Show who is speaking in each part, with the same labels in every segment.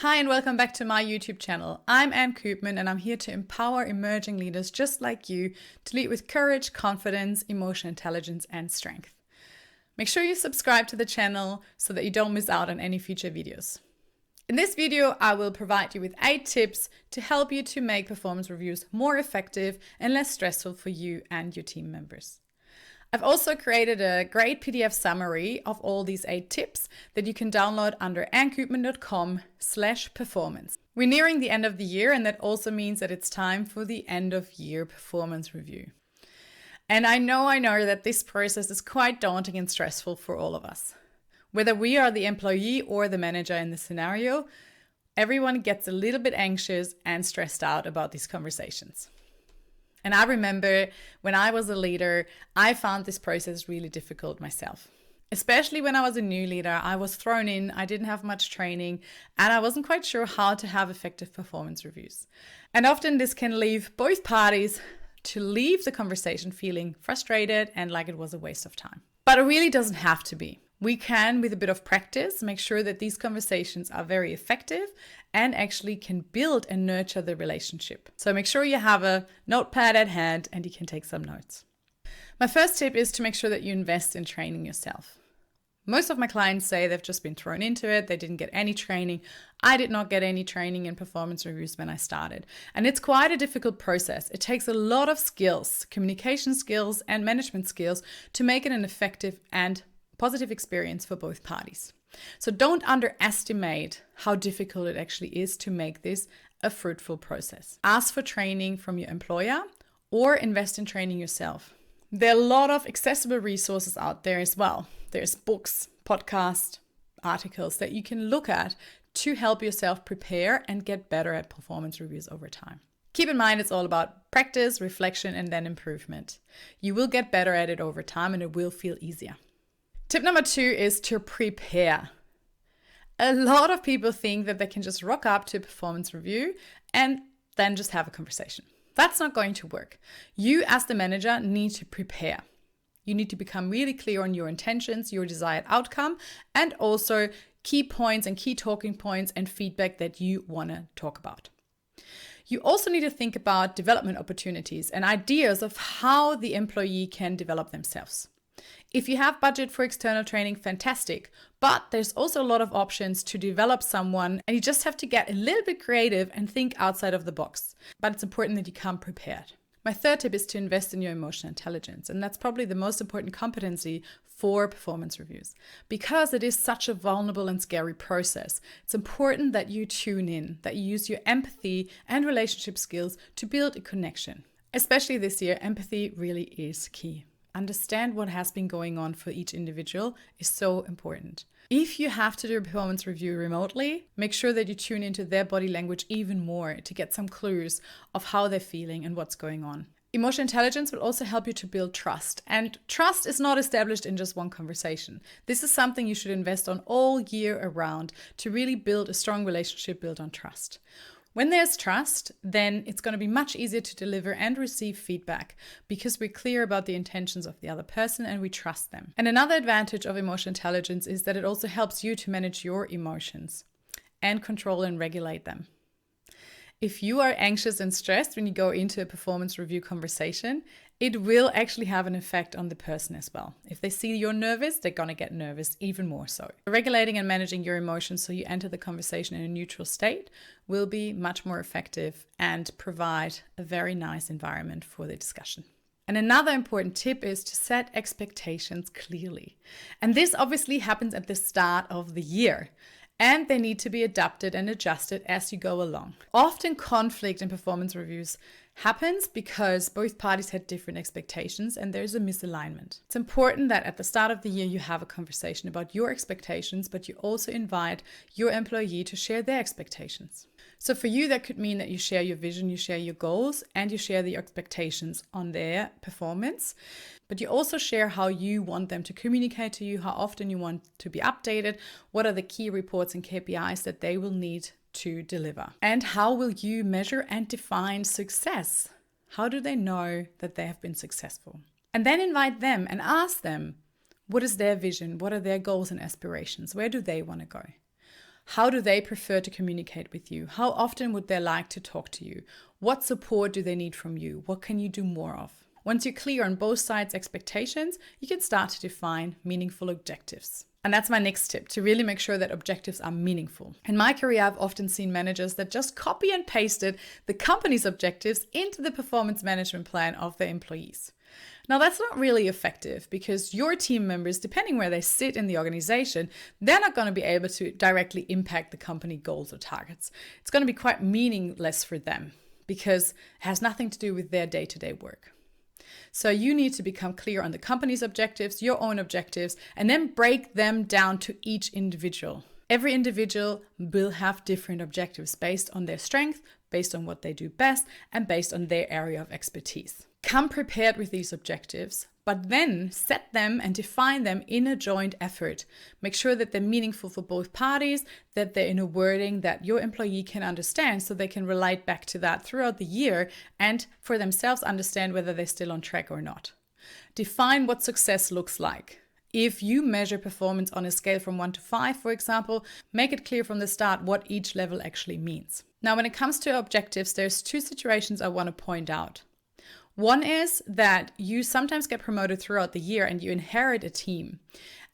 Speaker 1: Hi and welcome back to my YouTube channel. I'm Anne Koopman and I'm here to empower emerging leaders just like you to lead with courage, confidence, emotional intelligence and strength. Make sure you subscribe to the channel so that you don't miss out on any future videos. In this video, I will provide you with 8 tips to help you to make performance reviews more effective and less stressful for you and your team members. I've also created a great PDF summary of all these 8 tips that you can download under annekoopman.com/performance. We're nearing the end of the year, and that also means that it's time for the end of year performance review. And I know that this process is quite daunting and stressful for all of us. Whether we are the employee or the manager in this scenario, everyone gets a little bit anxious and stressed out about these conversations. And I remember when I was a leader, I found this process really difficult myself. Especially when I was a new leader, I was thrown in, I didn't have much training, and I wasn't quite sure how to have effective performance reviews. And often this can leave both parties to leave the conversation feeling frustrated and like it was a waste of time. But it really doesn't have to be. We can, with a bit of practice, make sure that these conversations are very effective and actually can build and nurture the relationship. So make sure you have a notepad at hand and you can take some notes. My first tip is to make sure that you invest in training yourself. Most of my clients say they've just been thrown into it. They didn't get any training. I did not get any training in performance reviews when I started. And it's quite a difficult process. It takes a lot of skills, communication skills and management skills to make it an effective and positive experience for both parties. So don't underestimate how difficult it actually is to make this a fruitful process. Ask for training from your employer or invest in training yourself. There are a lot of accessible resources out there as well. There's books, podcasts, articles that you can look at to help yourself prepare and get better at performance reviews over time. Keep in mind, it's all about practice, reflection, and then improvement. You will get better at it over time and it will feel easier. Tip number 2 is to prepare. A lot of people think that they can just rock up to a performance review and then just have a conversation. That's not going to work. You as the manager need to prepare. You need to become really clear on your intentions, your desired outcome, and also key points and key talking points and feedback that you want to talk about. You also need to think about development opportunities and ideas of how the employee can develop themselves. If you have budget for external training, fantastic. But there's also a lot of options to develop someone and you just have to get a little bit creative and think outside of the box. But it's important that you come prepared. My third tip is to invest in your emotional intelligence. And that's probably the most important competency for performance reviews because it is such a vulnerable and scary process. It's important that you tune in, that you use your empathy and relationship skills to build a connection. Especially this year, empathy really is key. Understand what has been going on for each individual is so important. If you have to do a performance review remotely, make sure that you tune into their body language even more to get some clues of how they're feeling and what's going on. Emotional intelligence will also help you to build trust. And trust is not established in just one conversation. This is something you should invest on all year around to really build a strong relationship built on trust. When there's trust, then it's going to be much easier to deliver and receive feedback because we're clear about the intentions of the other person and we trust them. And another advantage of emotional intelligence is that it also helps you to manage your emotions and control and regulate them. If you are anxious and stressed when you go into a performance review conversation, it will actually have an effect on the person as well. If they see you're nervous, they're going to get nervous even more so. Regulating and managing your emotions so you enter the conversation in a neutral state will be much more effective and provide a very nice environment for the discussion. And another important tip is to set expectations clearly. And this obviously happens at the start of the year. And they need to be adapted and adjusted as you go along. Often conflict in performance reviews happens because both parties had different expectations and there's a misalignment. It's important that at the start of the year you have a conversation about your expectations, but you also invite your employee to share their expectations. So for you, that could mean that you share your vision, you share your goals, and you share the expectations on their performance. But you also share how you want them to communicate to you, how often you want to be updated, what are the key reports and KPIs that they will need to deliver, and how will you measure and define success? How do they know that they have been successful? And then invite them and ask them, what is their vision? What are their goals and aspirations? Where do they want to go? How do they prefer to communicate with you? How often would they like to talk to you? What support do they need from you? What can you do more of? Once you're clear on both sides' expectations, you can start to define meaningful objectives. And that's my next tip, to really make sure that objectives are meaningful. In my career, I've often seen managers that just copy and pasted the company's objectives into the performance management plan of their employees. Now, that's not really effective because your team members, depending where they sit in the organization, they're not going to be able to directly impact the company goals or targets. It's going to be quite meaningless for them because it has nothing to do with their day-to-day work. So you need to become clear on the company's objectives, your own objectives, and then break them down to each individual. Every individual will have different objectives based on their strength, based on what they do best, and based on their area of expertise. Come prepared with these objectives, but then set them and define them in a joint effort. Make sure that they're meaningful for both parties, that they're in a wording that your employee can understand so they can relate back to that throughout the year and for themselves understand whether they're still on track or not. Define what success looks like. If you measure performance on a scale from 1 to 5, for example, make it clear from the start what each level actually means. Now, when it comes to objectives, there's 2 situations I want to point out. One is that you sometimes get promoted throughout the year and you inherit a team.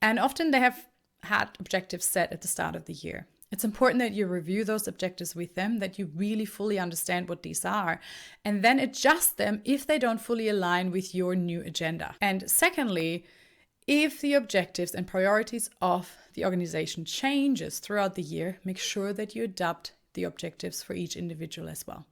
Speaker 1: And often they have had objectives set at the start of the year. It's important that you review those objectives with them, that you really fully understand what these are, and then adjust them if they don't fully align with your new agenda. And secondly, if the objectives and priorities of the organization changes throughout the year, make sure that you adapt the objectives for each individual as well.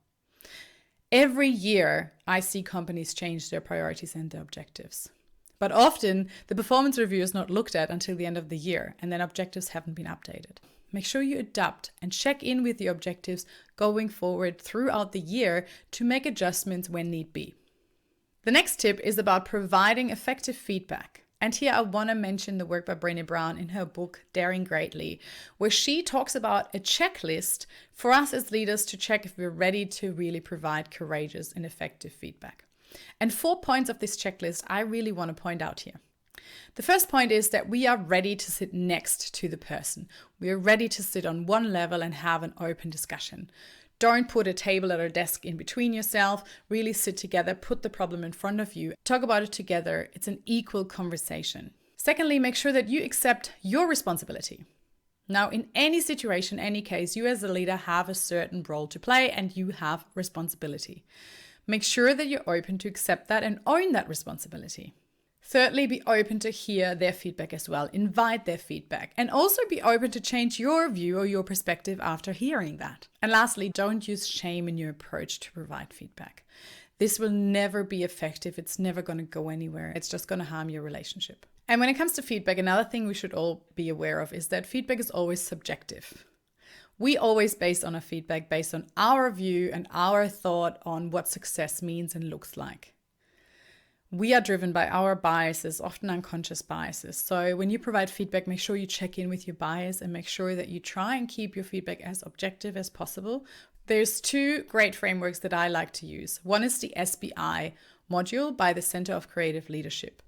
Speaker 1: Every year, I see companies change their priorities and their objectives. But often, the performance review is not looked at until the end of the year, and then objectives haven't been updated. Make sure you adapt and check in with the objectives going forward throughout the year to make adjustments when need be. The next tip is about providing effective feedback. And here I want to mention the work by Brené Brown in her book, Daring Greatly, where she talks about a checklist for us as leaders to check if we're ready to really provide courageous and effective feedback. And 4 points of this checklist I really want to point out here. The first point is that we are ready to sit next to the person. We are ready to sit on one level and have an open discussion. Don't put a table or a desk in between yourself. Really sit together, put the problem in front of you, talk about it together. It's an equal conversation. Secondly, make sure that you accept your responsibility. Now, in any situation, any case, you as a leader have a certain role to play and you have responsibility. Make sure that you're open to accept that and own that responsibility. Thirdly, be open to hear their feedback as well. Invite their feedback and also be open to change your view or your perspective after hearing that. And lastly, don't use shame in your approach to provide feedback. This will never be effective. It's never going to go anywhere. It's just going to harm your relationship. And when it comes to feedback, another thing we should all be aware of is that feedback is always subjective. We always base on our feedback based on our view and our thought on what success means and looks like. We are driven by our biases, often unconscious biases. So when you provide feedback, make sure you check in with your bias and make sure that you try and keep your feedback as objective as possible. There's 2 great frameworks that I like to use. One is the SBI module by the Center of Creative Leadership.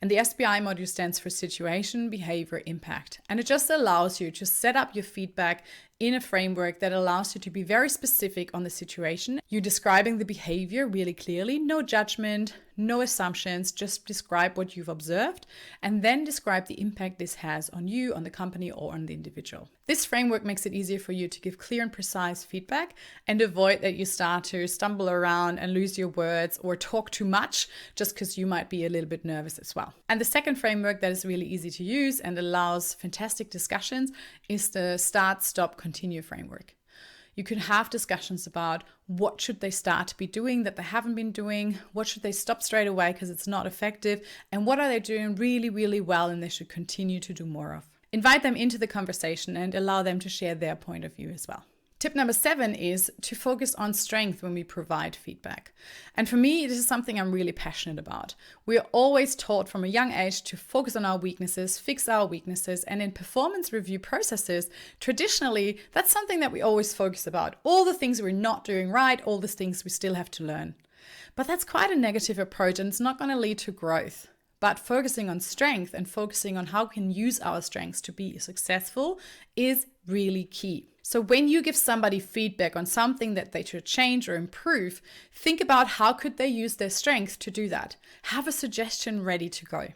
Speaker 1: And the SBI module stands for Situation, Behavior, Impact. And it just allows you to set up your feedback in a framework that allows you to be very specific on the situation. You're describing the behavior really clearly, no judgment, no assumptions, just describe what you've observed and then describe the impact this has on you, on the company, or on the individual. This framework makes it easier for you to give clear and precise feedback and avoid that you start to stumble around and lose your words or talk too much just because you might be a little bit nervous as well. And the second framework that is really easy to use and allows fantastic discussions is the Start, Stop, Continue framework. You can have discussions about what should they start to be doing that they haven't been doing, what should they stop straight away because it's not effective, and what are they doing really, really well and they should continue to do more of. Invite them into the conversation and allow them to share their point of view as well. Tip number 7 is to focus on strength when we provide feedback. And for me, this is something I'm really passionate about. We are always taught from a young age to focus on our weaknesses, fix our weaknesses, and in performance review processes, traditionally, that's something that we always focus about. All the things we're not doing right, all the things we still have to learn. But that's quite a negative approach and it's not going to lead to growth. But focusing on strength and focusing on how we can use our strengths to be successful is really key. So when you give somebody feedback on something that they should change or improve, think about how could they use their strength to do that. Have a suggestion ready to go.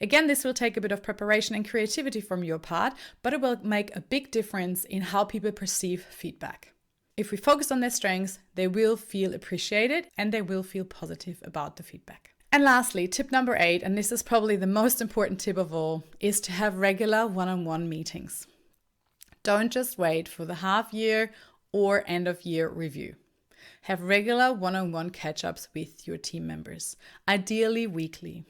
Speaker 1: Again, this will take a bit of preparation and creativity from your part, but it will make a big difference in how people perceive feedback. If we focus on their strengths, they will feel appreciated and they will feel positive about the feedback. And lastly, tip number 8, and this is probably the most important tip of all, is to have regular one-on-one meetings. Don't just wait for the half year or end of year review. Have regular one-on-one catch-ups with your team members, ideally weekly.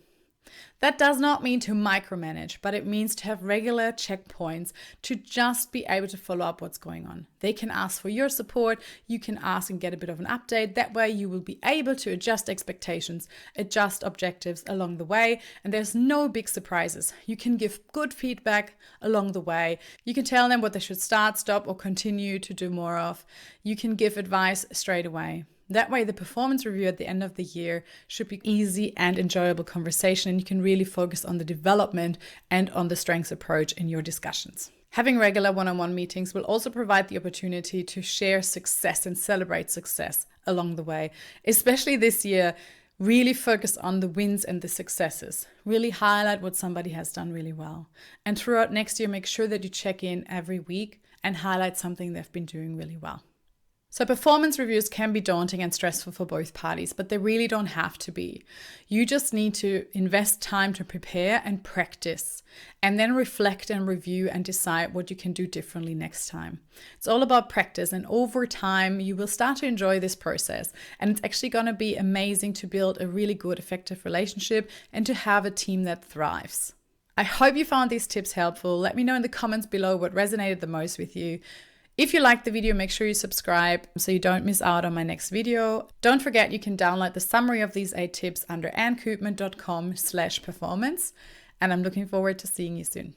Speaker 1: That does not mean to micromanage, but it means to have regular checkpoints to just be able to follow up what's going on. They can ask for your support, you can ask and get a bit of an update. That way you will be able to adjust expectations, adjust objectives along the way, and there's no big surprises. You can give good feedback along the way. You can tell them what they should start, stop, or continue to do more of. You can give advice straight away. That way, the performance review at the end of the year should be easy and enjoyable conversation, and you can really focus on the development and on the strengths approach in your discussions. Having regular one-on-one meetings will also provide the opportunity to share success and celebrate success along the way. Especially this year, really focus on the wins and the successes. Really highlight what somebody has done really well. And throughout next year, make sure that you check in every week and highlight something they've been doing really well. So performance reviews can be daunting and stressful for both parties, but they really don't have to be. You just need to invest time to prepare and practice, and then reflect and review and decide what you can do differently next time. It's all about practice, and over time, you will start to enjoy this process. And it's actually going to be amazing to build a really good, effective relationship and to have a team that thrives. I hope you found these tips helpful. Let me know in the comments below what resonated the most with you. If you liked the video, make sure you subscribe so you don't miss out on my next video. Don't forget you can download the summary of these 8 tips under annekoopman.com/performance. And I'm looking forward to seeing you soon.